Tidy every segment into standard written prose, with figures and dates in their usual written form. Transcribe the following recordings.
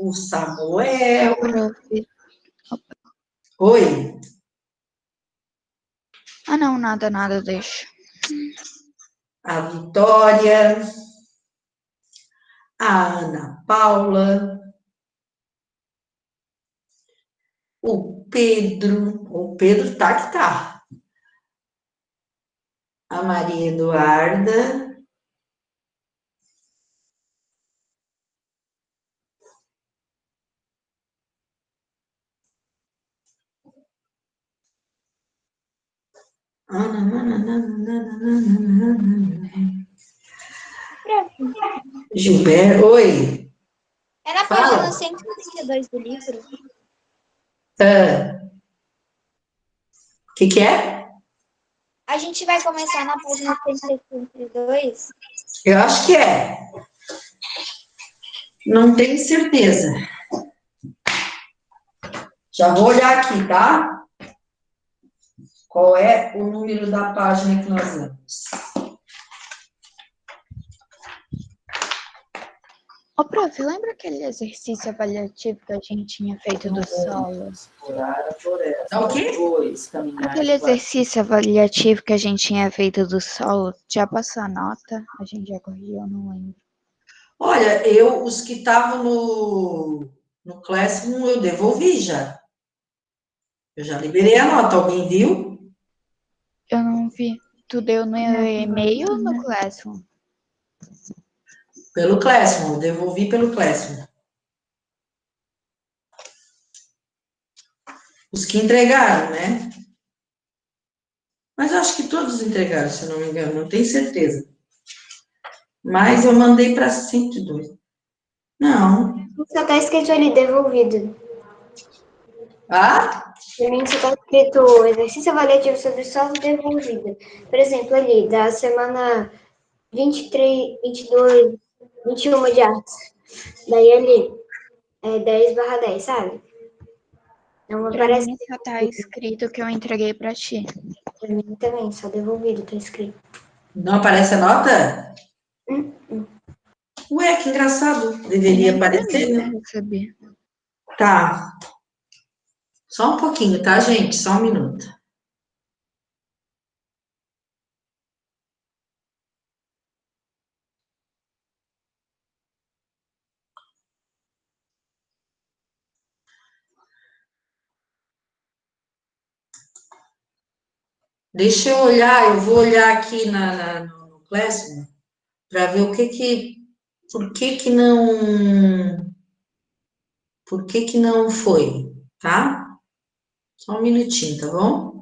o Samuel. Prof. Oi. Ah, não, nada, deixa. A Vitória. A Ana Paula. O Pedro tá que tá. A Maria Eduarda. Gilberto, oi. É na página 132 do livro. O que é? A gente vai começar na página 132. Eu acho que é. Não tenho certeza. Já vou olhar aqui, tá? Qual é o número da página que nós vamos? Ô, prof, lembra aquele exercício avaliativo que a gente tinha feito do solo? O quê? Aquele exercício avaliativo que a gente tinha feito do solo, já passou a nota? A gente já corrigiu, eu não lembro. Olha, os que estavam no Classroom, eu devolvi já. Eu já liberei a nota. Alguém viu? Eu não vi. Tu deu no e-mail ou no Classroom? Pelo Classroom, eu devolvi pelo Classroom. Os que entregaram, né? Mas eu acho que todos entregaram, se eu não me engano, não tenho certeza. Mas eu mandei para 102. Não. Só está escrito ali, devolvido. Ah? Para mim só está escrito exercício avaliativo sobre solo devolvido. Por exemplo, ali, da semana 23, 22, 21 de artes. Daí ali, é 10/10, sabe? Não Pra aparece. mim só tá escrito que eu entreguei pra ti. Para mim também, só devolvido, tá escrito. Não aparece a nota? Ué, que engraçado. Deveria aparecer, né? Recebi. Tá. Só um pouquinho, tá, gente? Só um minuto. Deixa eu olhar, eu vou olhar aqui no Classroom para ver por que não foi, tá? Só um minutinho, tá bom?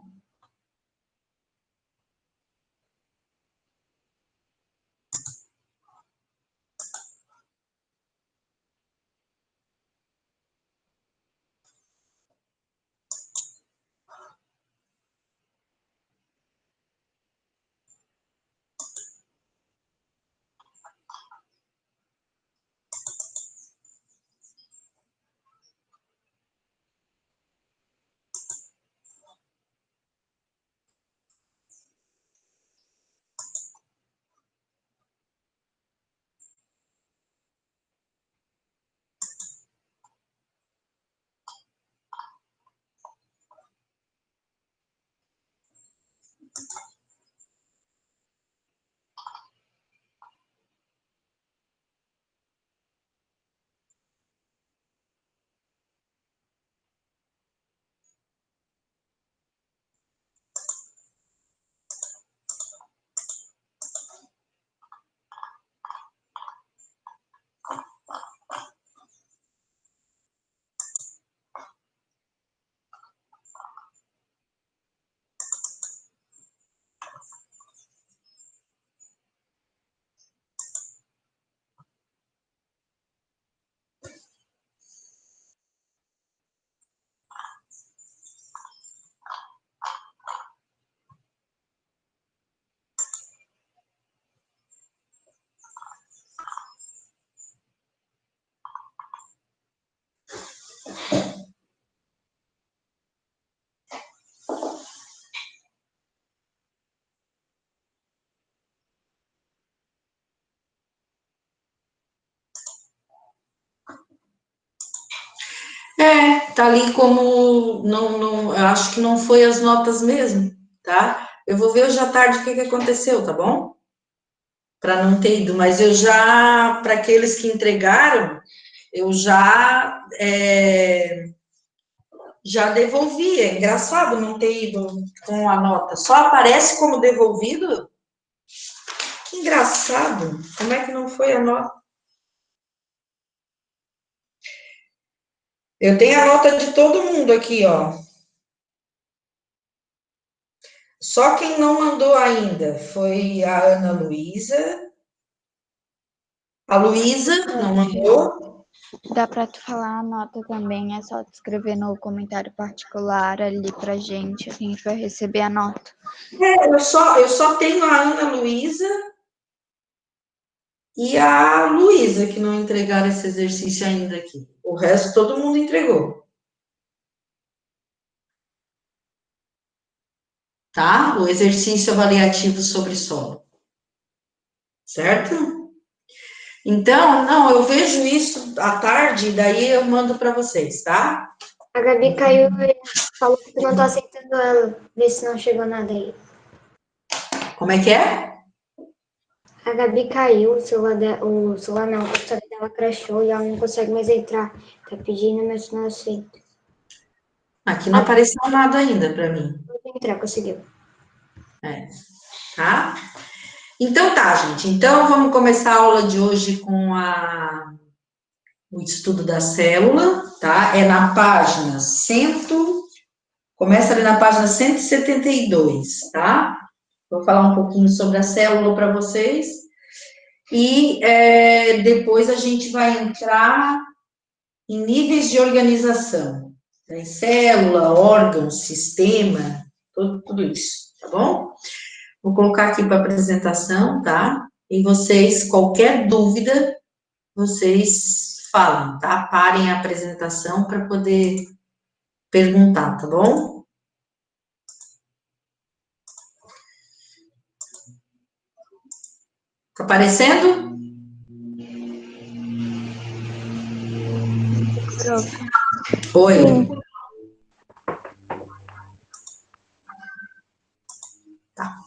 tá ali como, eu acho que não foi as notas mesmo, tá? Eu vou ver hoje à tarde o que aconteceu, tá bom? Para não ter ido, mas eu já, para aqueles que entregaram, eu já devolvi. É engraçado não ter ido com a nota. Só aparece como devolvido? Que engraçado. Como é que não foi a nota? Eu tenho a nota de todo mundo aqui, ó. Só quem não mandou ainda foi a Ana Luísa. A Luísa não mandou. Dá para tu falar a nota também, é só tu escrever no comentário particular ali pra gente, a gente vai receber a nota. Eu só tenho a Ana Luísa e a Luísa que não entregaram esse exercício ainda aqui. O resto todo mundo entregou. Tá? O exercício avaliativo sobre solo. Certo? Então, não, eu vejo isso à tarde, daí eu mando para vocês, tá? A Gabi caiu e falou que não tá aceitando ela. Vê se não chegou nada aí. Como é que é? A Gabi caiu, o celular não, o computador dela crashou e ela não consegue mais entrar. Tá pedindo, mas não aceita. Aqui não apareceu nada ainda para mim. Não entrar, conseguiu. Tá? Então tá, gente. Então vamos começar a aula de hoje com o estudo da célula, tá? É na página começa ali na página 172, tá? Vou falar um pouquinho sobre a célula para vocês e depois a gente vai entrar em níveis de organização, né? Célula, órgão, sistema, tudo isso, tá bom? Vou colocar aqui para apresentação, tá? E vocês, qualquer dúvida, vocês falam, tá? Parem a apresentação para poder perguntar, tá bom? Tá aparecendo? Oi. Tá.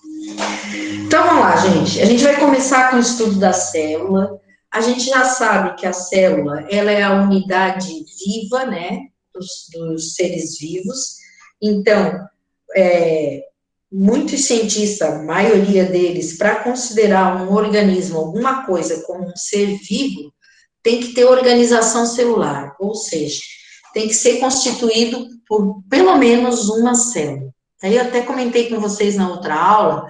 Então, vamos lá, gente. A gente vai começar com o estudo da célula. A gente já sabe que a célula, ela é a unidade viva, né, dos seres vivos. Então, muitos cientistas, a maioria deles, para considerar um organismo, alguma coisa como um ser vivo, tem que ter organização celular, ou seja, tem que ser constituído por pelo menos uma célula. Aí eu até comentei com vocês na outra aula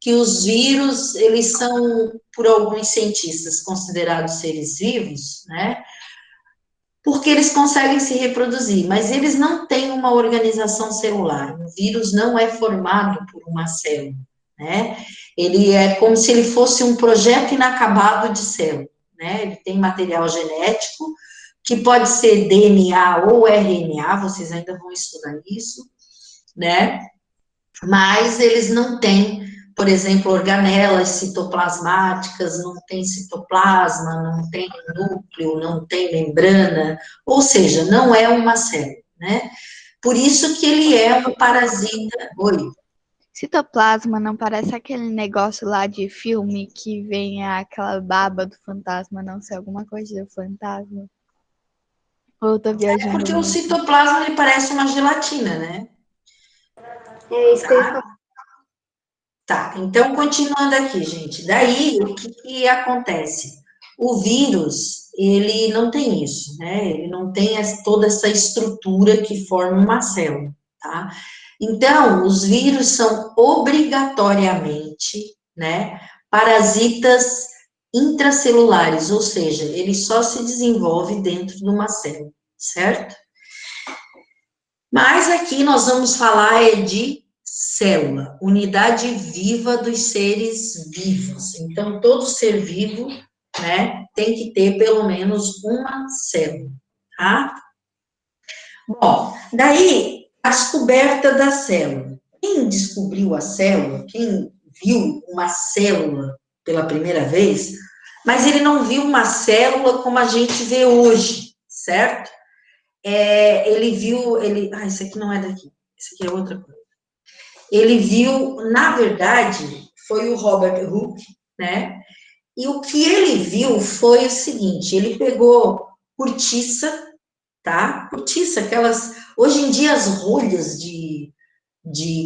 que os vírus, eles são, por alguns cientistas, considerados seres vivos, né? Porque eles conseguem se reproduzir, mas eles não têm uma organização celular. O vírus não é formado por uma célula, né? Ele é como se ele fosse um projeto inacabado de célula, né? Ele tem material genético, que pode ser DNA ou RNA, vocês ainda vão estudar isso, né? Mas eles não têm, por exemplo, organelas citoplasmáticas, não tem citoplasma, não tem núcleo, não tem membrana, ou seja, não é uma célula, né? Por isso que ele é um parasita. Oi. Citoplasma não parece aquele negócio lá de filme que vem aquela baba do fantasma, não sei, alguma coisa do fantasma? Ou eu tô viajando Porque o muito? citoplasma, ele parece uma gelatina, né? É isso que eu ia falar. Tá, então continuando aqui, gente. Daí, o que acontece? O vírus, ele não tem isso, né? Ele não tem toda essa estrutura que forma uma célula, tá? Então, os vírus são obrigatoriamente, né, parasitas intracelulares, ou seja, ele só se desenvolve dentro de uma célula, certo? Mas aqui nós vamos falar de célula, unidade viva dos seres vivos. Então, todo ser vivo, né, tem que ter pelo menos uma célula, tá? Bom, daí, a descoberta da célula. Quem descobriu a célula, quem viu uma célula pela primeira vez, mas ele não viu uma célula como a gente vê hoje, certo? ele viu, isso aqui não é daqui, isso aqui é outra coisa. Ele viu, na verdade, foi o Robert Hooke, né? E o que ele viu foi o seguinte, ele pegou cortiça, tá? Cortiça, aquelas, hoje em dia as rolhas de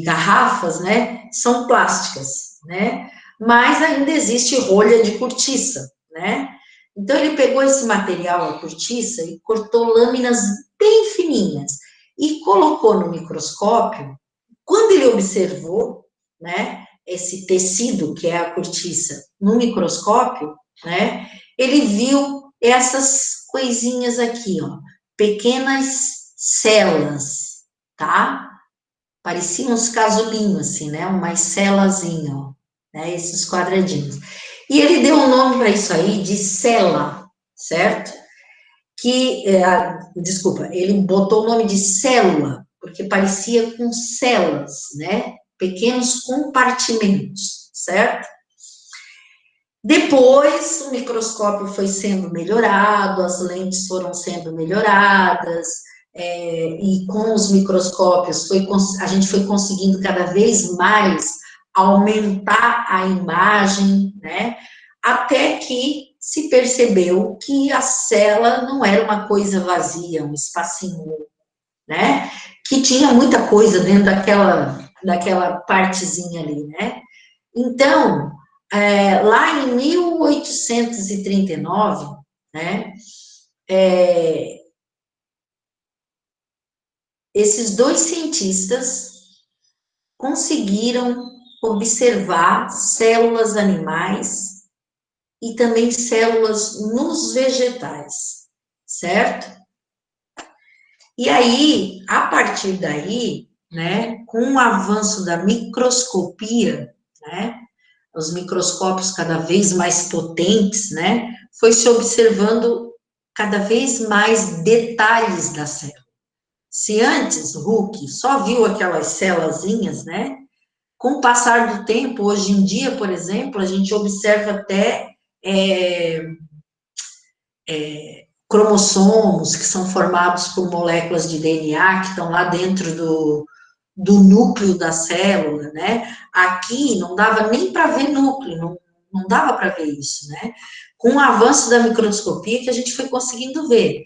garrafas, né, são plásticas, né? Mas ainda existe rolha de cortiça, né? Então ele pegou esse material, a cortiça, e cortou lâminas bem fininhas e colocou no microscópio. Quando ele observou, né, esse tecido que é a cortiça no microscópio, né, ele viu essas coisinhas aqui, ó, pequenas células, tá? Pareciam uns casulinhos, assim, né? Uma celazinha, ó, né? Esses quadradinhos. E ele deu um nome para isso aí de cela, certo? Desculpa, ele botou o nome de célula, porque parecia com células, né? Pequenos compartimentos, certo? Depois, o microscópio foi sendo melhorado, as lentes foram sendo melhoradas, e com os microscópios a gente foi conseguindo cada vez mais aumentar a imagem, né? Até que se percebeu que a célula não era uma coisa vazia, um espacinho, né? Que tinha muita coisa dentro daquela partezinha ali, né? Então, lá em 1839, né, esses dois cientistas conseguiram observar células animais e também células nos vegetais, certo? E aí, a partir daí, né, com o avanço da microscopia, né, os microscópios cada vez mais potentes, né, foi se observando cada vez mais detalhes da célula. Se antes o Hooke só viu aquelas células, né, com o passar do tempo, hoje em dia, por exemplo, a gente observa até cromossomos que são formados por moléculas de DNA que estão lá dentro do núcleo da célula, né? Aqui não dava nem para ver núcleo, não dava para ver isso, né? Com o avanço da microscopia que a gente foi conseguindo ver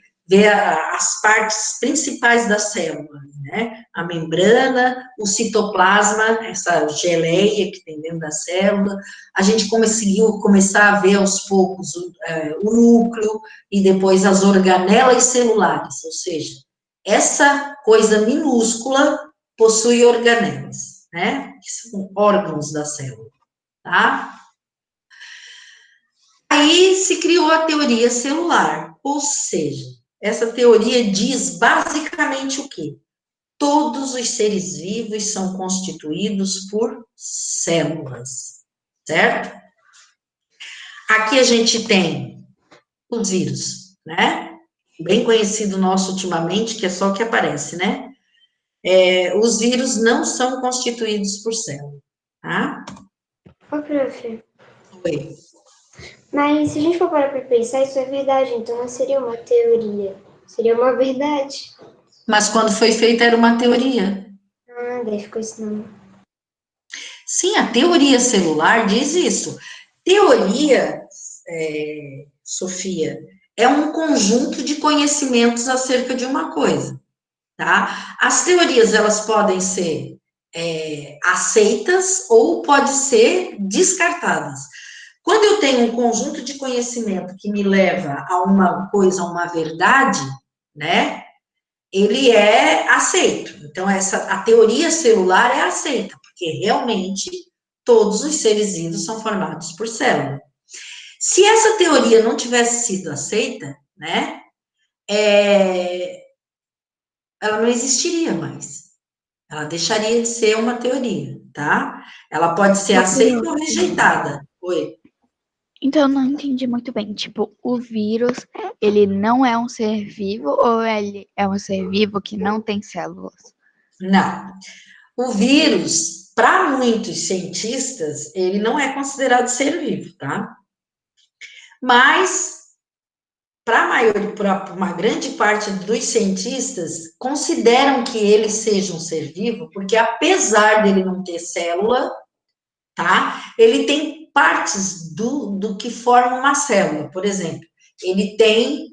as partes principais da célula, né? A membrana, o citoplasma, essa geleia que tem dentro da célula, a gente conseguiu começar a ver aos poucos o núcleo e depois as organelas celulares, ou seja, essa coisa minúscula possui organelas, né? Que são órgãos da célula, tá? Aí se criou a teoria celular, ou seja, essa teoria diz basicamente o quê? Todos os seres vivos são constituídos por células, certo? Aqui a gente tem os vírus, né? Bem conhecido nosso ultimamente, que é só o que aparece, né? Os vírus não são constituídos por célula, tá? Ô, prof, Oi. mas se a gente for parar para pensar, isso é verdade, então não seria uma teoria, seria uma verdade. Mas quando foi feita era uma teoria. Ah, daí ficou esse nome. Sim, a teoria celular diz isso. Teoria, Sofia, é um conjunto de conhecimentos acerca de uma coisa, tá? As teorias, elas podem ser aceitas ou pode ser descartadas. Quando eu tenho um conjunto de conhecimento que me leva a uma coisa, a uma verdade, né, ele é aceito. Então, a teoria celular é aceita, porque realmente todos os seres vivos são formados por célula. Se essa teoria não tivesse sido aceita, né, ela não existiria mais. Ela deixaria de ser uma teoria, tá? Ela pode ser aceita ou rejeitada. Oi. Então, eu não entendi muito bem. Tipo, o vírus, ele não é um ser vivo ou ele é um ser vivo que não tem células? Não. O vírus, para muitos cientistas, ele não é considerado ser vivo, tá? Mas, para uma grande parte dos cientistas, consideram que ele seja um ser vivo, porque apesar dele não ter célula, tá? Ele tem partes do que forma uma célula. Por exemplo, ele tem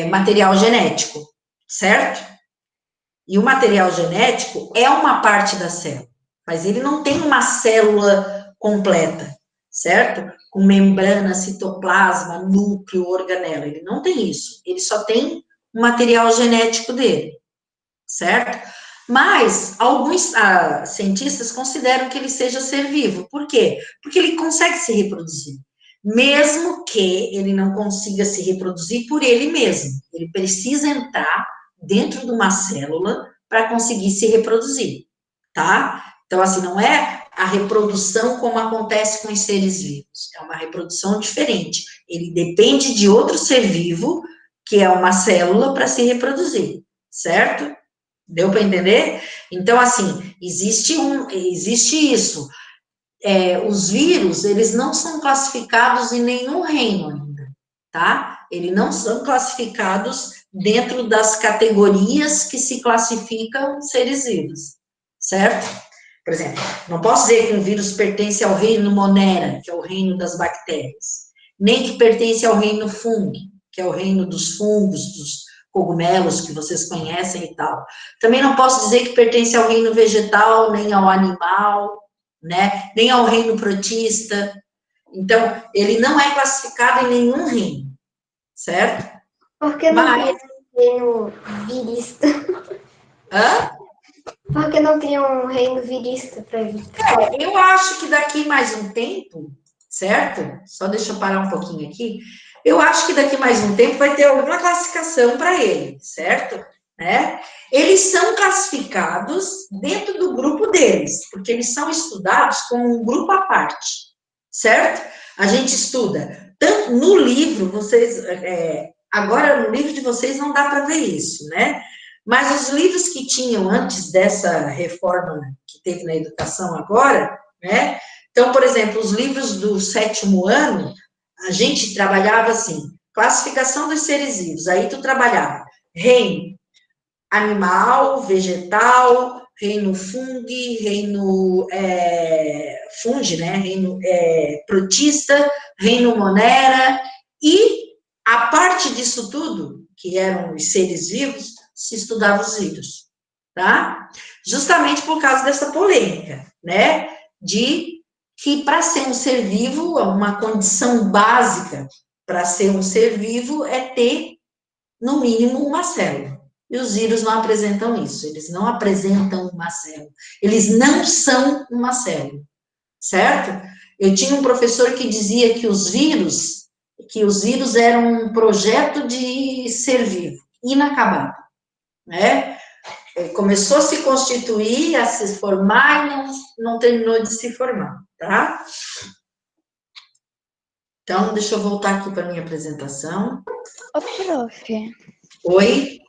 material genético, certo? E o material genético é uma parte da célula, mas ele não tem uma célula completa, certo? Com membrana, citoplasma, núcleo, organela. Ele não tem isso. Ele só tem o material genético dele, certo? Mas alguns cientistas consideram que ele seja ser vivo. Por quê? Porque ele consegue se reproduzir. Mesmo que ele não consiga se reproduzir por ele mesmo. Ele precisa entrar dentro de uma célula para conseguir se reproduzir, tá? Então, assim, não é a reprodução como acontece com os seres vivos. É uma reprodução diferente. Ele depende de outro ser vivo, que é uma célula, para se reproduzir, certo? Deu para entender? Então, assim, existe isso. Os vírus, eles não são classificados em nenhum reino ainda, tá? Eles não são classificados dentro das categorias que se classificam seres vivos, certo? Por exemplo, não posso dizer que um vírus pertence ao reino Monera, que é o reino das bactérias, nem que pertence ao reino Fungi, que é o reino dos fungos, dos cogumelos que vocês conhecem e tal. Também não posso dizer que pertence ao reino vegetal, nem ao animal, né? Nem ao reino protista. Então, ele não é classificado em nenhum reino, certo? Por que não cria um reino virista? Hã? Por que não cria um reino virista para ele? Eu acho que daqui mais um tempo, certo? Só deixa eu parar um pouquinho aqui. Eu acho que daqui mais um tempo vai ter alguma classificação para ele, certo? Né? Eles são classificados dentro do grupo deles, porque eles são estudados como um grupo à parte, certo? A gente estuda, tanto no livro, vocês, agora no livro de vocês não dá para ver isso, né? Mas os livros que tinham antes dessa reforma que teve na educação agora, né? Então, por exemplo, os livros do 7º ano, a gente trabalhava assim, classificação dos seres vivos. Aí tu trabalhava reino animal, vegetal, reino fungi, reino fungi, né? Reino protista, reino monera, e a parte disso tudo, que eram os seres vivos, se estudava os vírus, tá? Justamente por causa dessa polêmica, né? De que para ser um ser vivo, uma condição básica para ser um ser vivo é ter, no mínimo, uma célula. E os vírus não apresentam isso, eles não apresentam uma célula. Eles não são uma célula, certo? Eu tinha um professor que dizia que os vírus eram um projeto de ser vivo, inacabado, né? Começou a se constituir, a se formar e não terminou de se formar, tá? Então, deixa eu voltar aqui para minha apresentação. Ô, prof, Oi?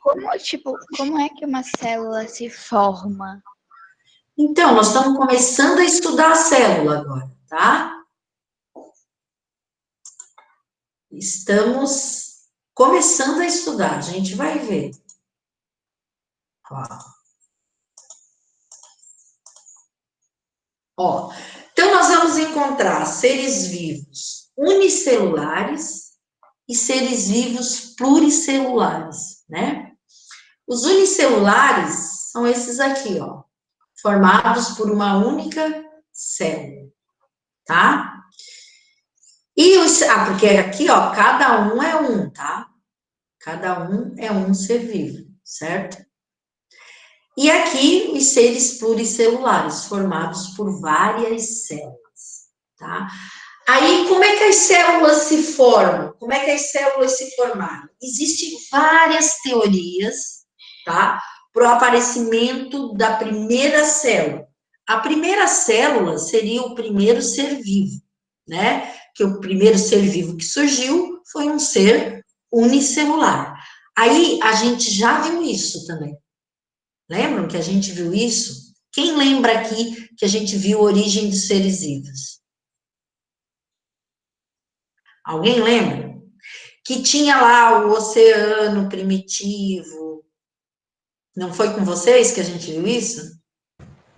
como é que uma célula se forma? Então, nós estamos começando a estudar a célula agora, tá? Estamos começando a estudar, a gente vai ver. Ó, então nós vamos encontrar seres vivos unicelulares e seres vivos pluricelulares, né? Os unicelulares são esses aqui, ó, formados por uma única célula, tá? Porque aqui, ó, cada um é um, tá? Cada um é um ser vivo, certo? E aqui, os seres pluricelulares, formados por várias células, tá? Aí, como é que as células se formam? Como é que as células se formaram? Existem várias teorias, tá? Para o aparecimento da primeira célula. A primeira célula seria o primeiro ser vivo, né? Que o primeiro ser vivo que surgiu foi um ser unicelular. Aí, a gente já viu isso também. Lembram que a gente viu isso? Quem lembra aqui que a gente viu a origem dos seres vivos? Alguém lembra? que tinha lá o oceano primitivo. Não foi com vocês que a gente viu isso?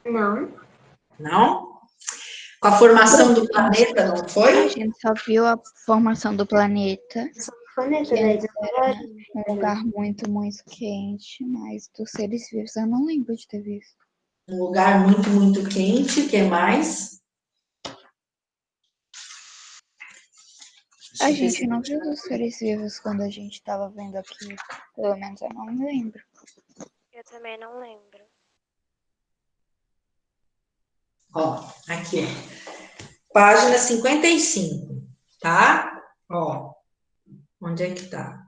Não. Não? Com a formação do planeta, não A foi? gente só viu a formação do planeta, Planeta que da antes era um lugar muito, muito quente, mas dos seres vivos eu não lembro de ter visto. Um lugar muito, muito quente, o que mais? A gente não viu os seres vivos quando a gente estava vendo aqui. Pelo menos eu não me lembro. Eu também não lembro. Ó, aqui, ó. Página 55, tá? Ó, onde é que tá?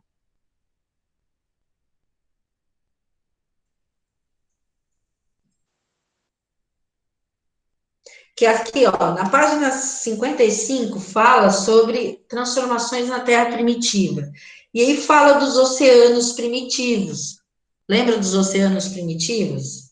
Que aqui, ó, na página 55, fala sobre transformações na Terra primitiva. E aí fala dos oceanos primitivos. Lembra dos oceanos primitivos?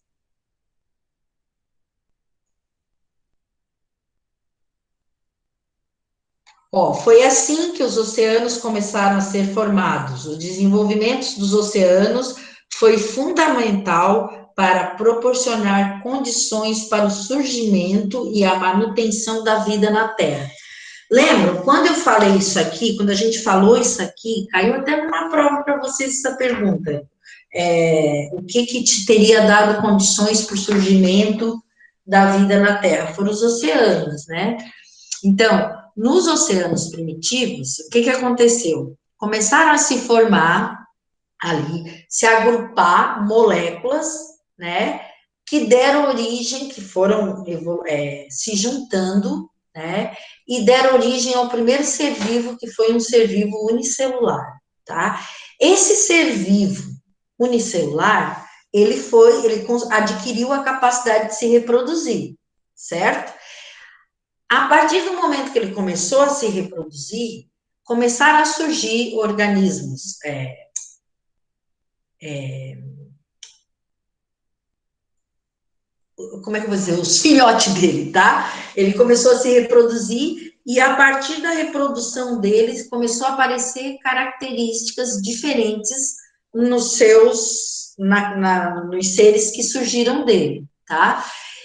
Ó, foi assim que os oceanos começaram a ser formados. O desenvolvimento dos oceanos foi fundamental para proporcionar condições para o surgimento e a manutenção da vida na Terra. Lembram, quando eu falei isso aqui, quando a gente falou isso aqui, caiu até numa prova para vocês essa pergunta. O que te teria dado condições para o surgimento da vida na Terra? Foram os oceanos, né? Então, nos oceanos primitivos, o que aconteceu? Começaram a se formar ali, se agrupar moléculas, né, que deram origem, que foram se juntando, né, e deram origem ao primeiro ser vivo, que foi um ser vivo unicelular, tá? Esse ser vivo unicelular, ele adquiriu a capacidade de se reproduzir, certo? A partir do momento que ele começou a se reproduzir, começaram a surgir organismos, como é que eu vou dizer, os filhotes dele, tá? Ele começou a se reproduzir e a partir da reprodução deles começou a aparecer características diferentes nos nos seres que surgiram dele, tá?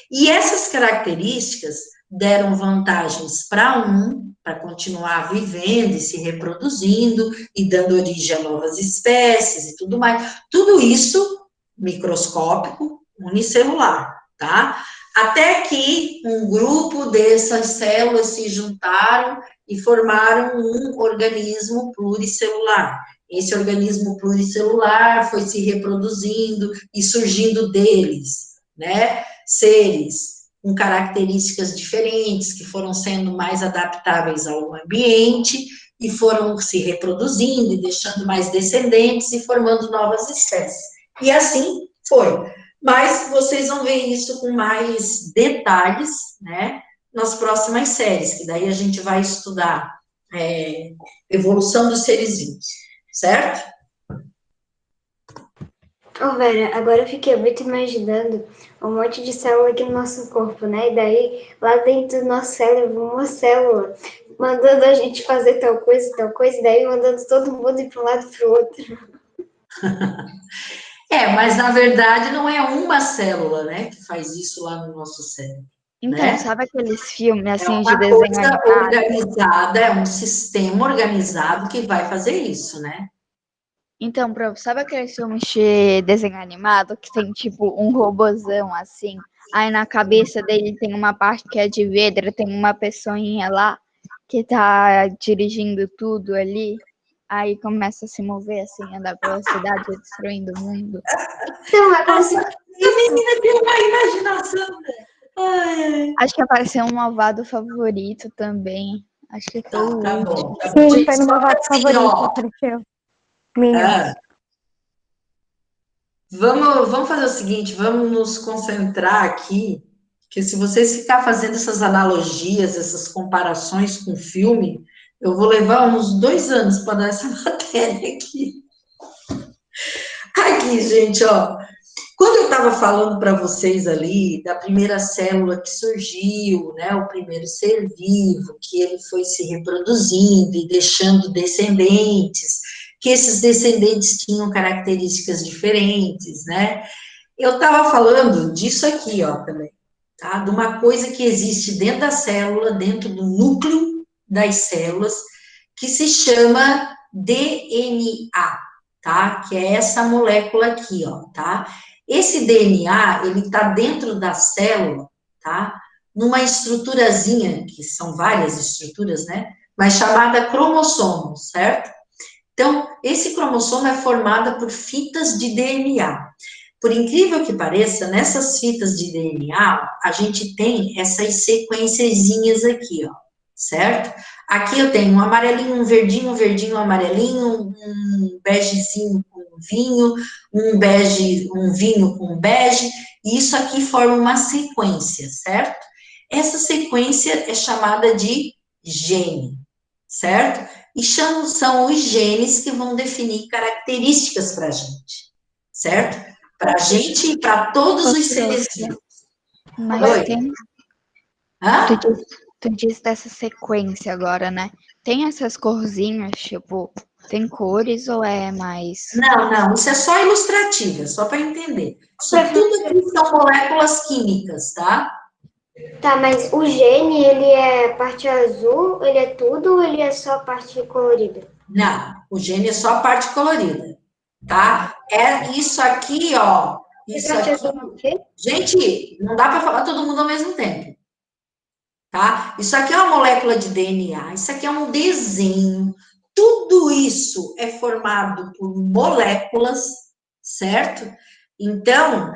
E essas características deram vantagens para continuar vivendo e se reproduzindo e dando origem a novas espécies e tudo mais. Tudo isso microscópico, unicelular, tá? Até que um grupo dessas células se juntaram e formaram um organismo pluricelular. Esse organismo pluricelular foi se reproduzindo e surgindo deles, né? Seres com características diferentes, que foram sendo mais adaptáveis ao ambiente e foram se reproduzindo e deixando mais descendentes e formando novas espécies. E assim foi. Mas vocês vão ver isso com mais detalhes, né, nas próximas séries, que daí a gente vai estudar evolução dos seres vivos, certo? Ô, Vera, agora eu fiquei muito imaginando um monte de célula aqui no nosso corpo, né? E daí, lá dentro do nosso cérebro, uma célula mandando a gente fazer tal coisa, e daí mandando todo mundo ir para um lado e para o outro. Mas na verdade não é uma célula, né, que faz isso lá no nosso cérebro. Então, né? sabe aqueles filmes assim de uma desenho coisa animado? organizada, é um sistema organizado que vai fazer isso, né? Então, sabe aqueles filmes de desenho animado que tem tipo um robozão assim? Aí na cabeça dele tem uma parte que é de vidro, tem uma pessoinha lá que tá dirigindo tudo ali. Aí começa a se mover assim, andar pela cidade, destruindo o mundo. Então, é como se... A menina tem uma imaginação. Ai. Acho que apareceu um malvado favorito também. Acho que foi o Tá último. bom. Sim, Gente, foi no meu voto assim, favorito, ó, apareceu. Minions. vamos fazer o seguinte, vamos nos concentrar aqui, que se vocês ficar fazendo essas analogias, essas comparações com filme, eu vou levar uns 2 anos para dar essa matéria aqui. Aqui, gente, ó. Quando eu estava falando para vocês ali da primeira célula que surgiu, né, o primeiro ser vivo, que ele foi se reproduzindo e deixando descendentes, que esses descendentes tinham características diferentes, né? Eu estava falando disso aqui, ó, também, tá? De uma coisa que existe dentro da célula, dentro do núcleo das células, que se chama DNA, tá? Que é essa molécula aqui, ó, tá? Esse DNA, ele está dentro da célula, tá? Numa estruturazinha, que são várias estruturas, né? Mas chamada cromossomo, certo? Então, esse cromossomo é formado por fitas de DNA. Por incrível que pareça, nessas fitas de DNA, a gente tem essas sequenciazinhas aqui, ó, certo? Aqui eu tenho um amarelinho, um verdinho, um verdinho, um amarelinho, um begezinho com vinho, um bege, um vinho com bege, e isso aqui forma uma sequência, certo? Essa sequência é chamada de gene, certo? E são os genes que vão definir características para a gente, certo? Para a gente e para todos os seres vivos. Mas Oi? tem, Hã? tu disse dessa sequência agora, né? Tem essas corzinhas, tipo, tem cores ou é mais... Não, isso é só ilustrativo, é só para entender. Isso tudo aqui são moléculas químicas, tá? Tá, mas o gene, ele é parte azul, ele é tudo ou ele é só parte colorida? Não, o gene é só a parte colorida, tá? É isso aqui, ó. E Isso parte aqui. azul é o quê? Gente, não dá para falar todo mundo ao mesmo tempo, tá? Isso aqui é uma molécula de DNA, isso aqui é um desenho. Tudo isso é formado por moléculas, certo? Então,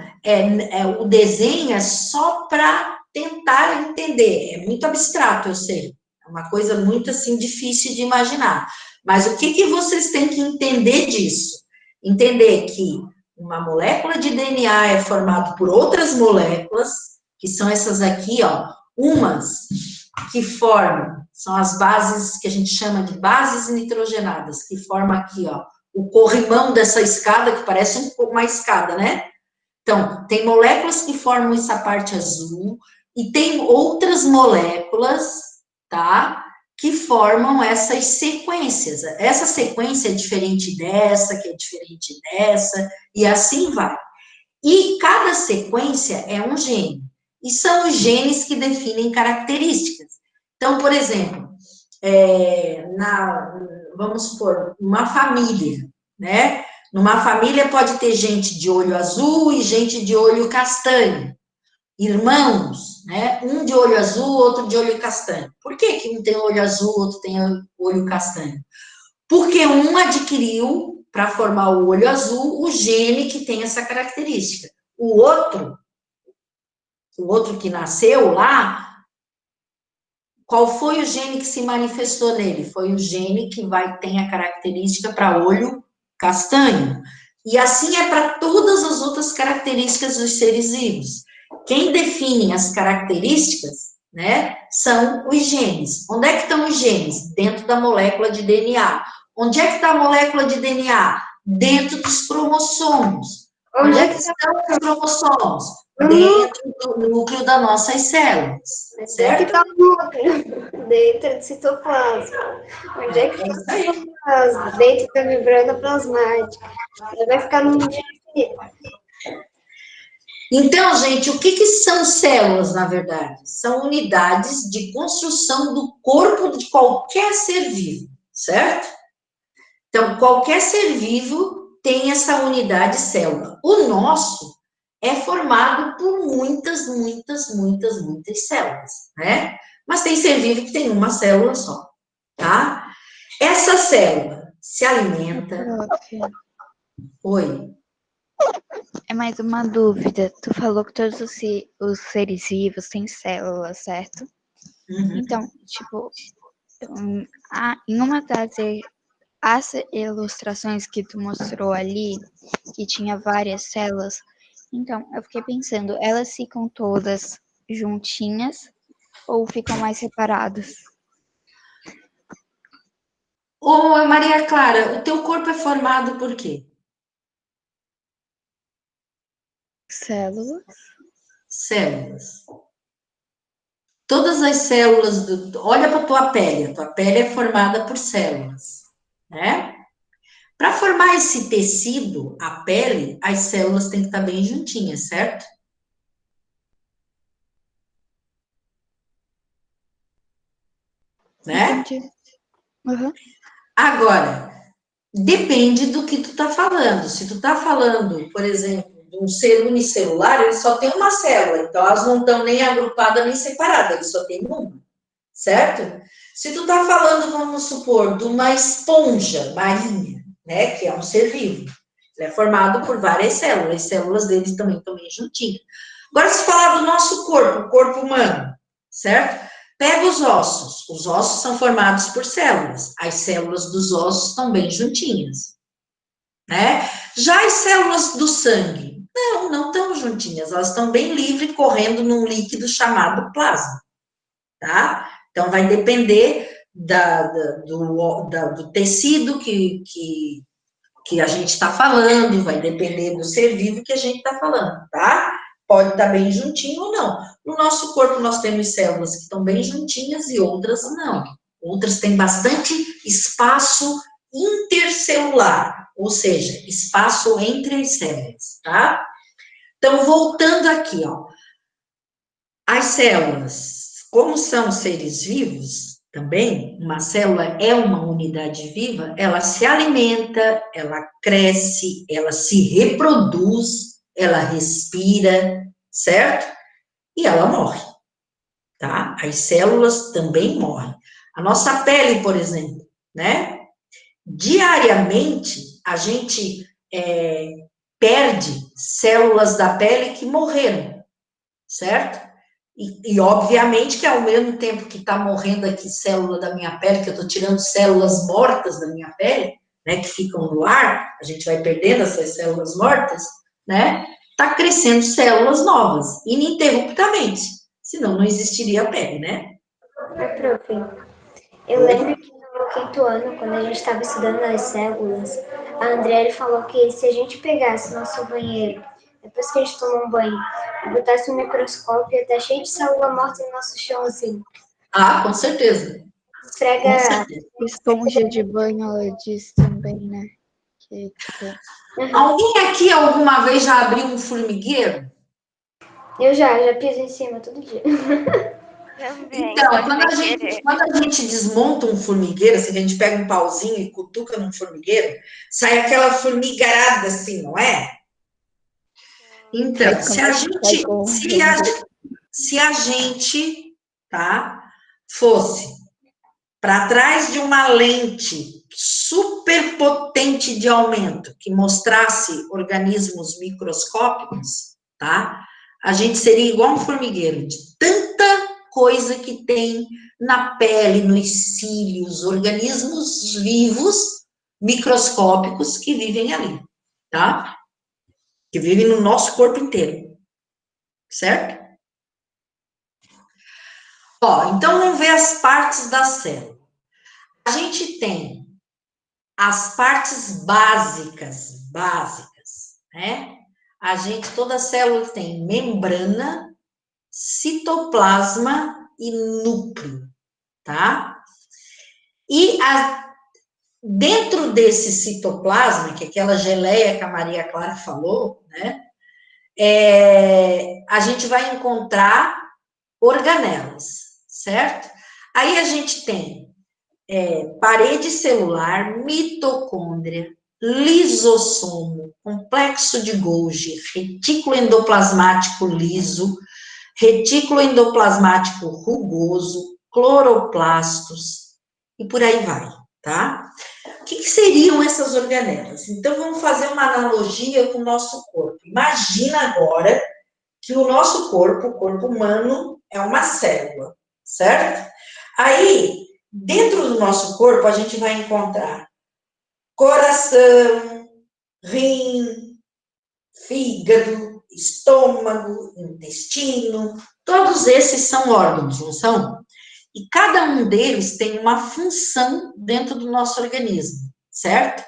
o desenho é só para tentar entender. É muito abstrato, eu sei. É uma coisa muito, assim, difícil de imaginar. Mas o que vocês têm que entender disso? Entender que uma molécula de DNA é formada por outras moléculas, que são essas aqui, ó, umas que formam, são as bases que a gente chama de bases nitrogenadas, que formam aqui, ó, o corrimão dessa escada, que parece uma escada, né? Então, tem moléculas que formam essa parte azul, e tem outras moléculas, tá? Que formam essas sequências. Essa sequência é diferente dessa, que é diferente dessa, e assim vai. E cada sequência é um gene. E são os genes que definem características. Então, por exemplo, vamos supor, uma família, né? Numa família pode ter gente de olho azul e gente de olho castanho. Irmãos, né? Um de olho azul, outro de olho castanho. Por que que um tem olho azul, outro tem olho castanho? Porque um adquiriu, para formar o olho azul, o gene que tem essa característica. O outro que nasceu lá, qual foi o gene que se manifestou nele? Foi o gene que tem a característica para olho castanho. E assim é para todas as outras características dos seres vivos. Quem define as características, né, são os genes. Onde é que estão os genes? Dentro da molécula de DNA. Onde é que está a molécula de DNA? Dentro dos cromossomos. Onde é que estão os cromossomos? Dentro do núcleo das nossas células, Onde é que certo? está o núcleo? Dentro do citoplasma. Onde é que está o citoplasma? Dentro da membrana plasmática. Aí vai ficar num dia infinito. Então, gente, o que são células, na verdade? São unidades de construção do corpo de qualquer ser vivo, certo? Então, qualquer ser vivo tem essa unidade célula. O nosso é formado por muitas células, né? Mas tem ser vivo que tem uma célula só, tá? Essa célula se alimenta. Prof, Oi. é mais uma dúvida. Tu falou que todos os seres vivos têm células, certo? Uhum. Então, tipo, em uma as ilustrações que tu mostrou ali, que tinha várias células, então, eu fiquei pensando, elas ficam todas juntinhas ou ficam mais separadas? Ô, Maria Clara, o teu corpo é formado por quê? Célula. Células. Todas as células olha para a tua pele é formada por células, né? Para formar esse tecido, a pele, as células têm que estar bem juntinhas, certo? Né? Entendi. Uhum. Agora, depende do que tu tá falando. Se tu tá falando, por exemplo, de um ser unicelular, ele só tem uma célula, então elas não estão nem agrupadas nem separadas, ele só tem uma, certo? Se tu tá falando, vamos supor, de uma esponja marinha, né, que é um ser vivo, ele é formado por várias células, as células deles também estão bem juntinhas. Agora, se falar do nosso corpo, o corpo humano, certo? Pega os ossos são formados por células, as células dos ossos estão bem juntinhas, né? Já as células do sangue, não estão juntinhas, elas estão bem livres, correndo num líquido chamado plasma, tá? Então, vai depender do tecido que a gente está falando, vai depender do ser vivo que a gente está falando, tá? Pode estar bem juntinho ou não. No nosso corpo, nós temos células que estão bem juntinhas e outras não. Outras têm bastante espaço intercelular, ou seja, espaço entre as células, tá? Então, voltando aqui, ó. As células, como são seres vivos, também, uma célula é uma unidade viva, ela se alimenta, ela cresce, ela se reproduz, ela respira, certo? E ela morre, tá? As células também morrem. A nossa pele, por exemplo, né? Diariamente, a gente perde células da pele que morreram, certo? E, obviamente, que ao mesmo tempo que está morrendo aqui célula da minha pele, que eu estou tirando células mortas da minha pele, né, que ficam no ar, a gente vai perdendo essas células mortas, né, está crescendo células novas, ininterruptamente, senão não existiria a pele, né? Prof, eu lembro que no quinto ano, quando a gente estava estudando as células, a Andriele falou que se a gente pegasse nosso banheiro, depois que a gente tomou um banho, e botasse um microscópio, ia estar cheio de célula morta no nosso chão, assim. Ah, com certeza. Esfrega. Com certeza. Esponja de banho, ela disse também, né? Que, tipo... Alguém aqui alguma vez já abriu um formigueiro? Eu já piso em cima todo dia. Também. Então, Pode quando a gente desmonta um formigueiro, assim, a gente pega um pauzinho e cutuca num formigueiro, sai aquela formigarada assim, não é? Então, se a gente, tá, fosse para trás de uma lente super potente de aumento, que mostrasse organismos microscópicos, tá? A gente seria igual um formigueiro, de tanta coisa que tem na pele, nos cílios, organismos vivos, microscópicos, que vivem ali, tá? Que vivem no nosso corpo inteiro, certo? Ó, então vamos ver as partes da célula. A gente tem as partes básicas, né? Toda célula tem membrana, citoplasma e núcleo, tá? E dentro desse citoplasma, que é aquela geleia que a Maria Clara falou, né? A gente vai encontrar organelas, certo? Aí a gente tem parede celular, mitocôndria, lisossomo, complexo de Golgi, retículo endoplasmático liso, retículo endoplasmático rugoso, cloroplastos, e por aí vai, tá? O que seriam essas organelas? Então, vamos fazer uma analogia com o nosso corpo. Imagina agora que o nosso corpo, o corpo humano, é uma célula, certo? Aí, dentro do nosso corpo, a gente vai encontrar coração, rim, fígado, estômago, intestino, todos esses são órgãos, não são? E cada um deles tem uma função dentro do nosso organismo, certo?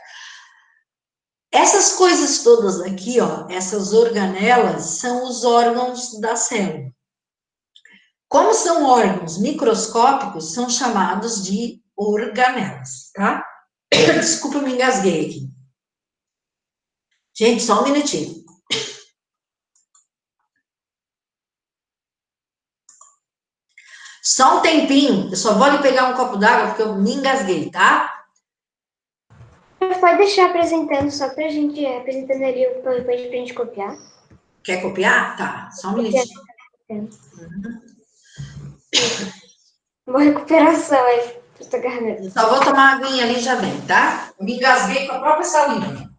Essas coisas todas aqui, ó, essas organelas, são os órgãos da célula. Como são órgãos microscópicos, são chamados de organelas, tá? Desculpa, me engasguei aqui. Gente, só um minutinho. Só um tempinho, eu só vou ali pegar um copo d'água porque eu me engasguei, tá? Pode deixar apresentando, só pra gente, apresentando ali o PowerPoint pra gente copiar. Quer copiar? Tá, só um minutinho. Boa recuperação aí, pra tua garganta. Eu só vou tomar uma aguinha ali e já vem, tá? Eu me engasguei com a própria saliva.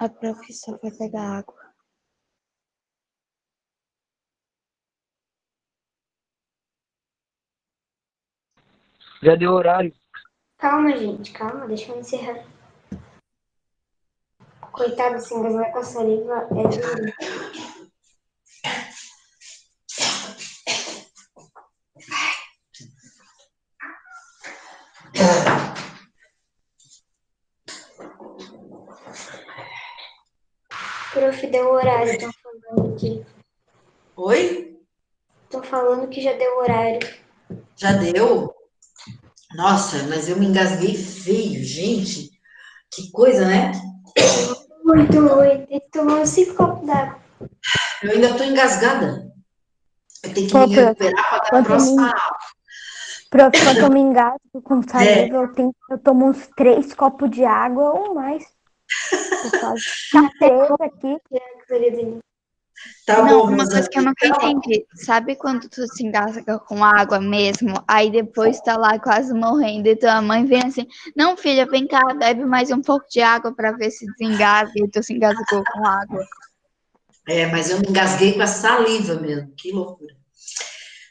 A professora vai pegar água. Já deu horário. Calma, gente, calma, deixa eu encerrar. Coitado, se engasgar com a saliva é duro. Prof, deu horário, estão falando aqui. Oi? Estão falando que já deu horário. Já deu? Nossa, mas eu me engasguei feio, gente. Que coisa, né? Muito ruim. Tem que tomar uns 5 copos d'água. Eu ainda tô engasgada. Eu tenho que Pô, me prof, recuperar para dar a quando próxima me, aula. prof, quando eu me engasgo com saliva, eu tomo uns 3 copos de água ou mais. Tô quase presa aqui. Tá Não, bom, uma meus coisa que eu amigos. nunca entendi. Sabe quando tu se engasga com água mesmo, aí depois tá lá quase morrendo e tua mãe vem assim, não, filha, vem cá, bebe mais um pouco de água pra ver se desengasga e tu se engasgou com água. É, mas eu me engasguei com a saliva mesmo. Que loucura.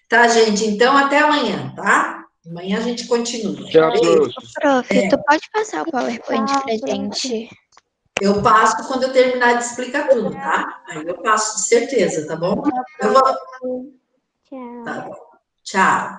Tá, gente? Então, até amanhã, tá? Amanhã a gente continua. Tchau, prof. Prof, tu pode passar o PowerPoint Tchau, pra prof. gente? Eu passo quando eu terminar de explicar tudo, tá? Aí eu passo de certeza, tá bom? Eu vou... Tchau. Tá bom. Tchau.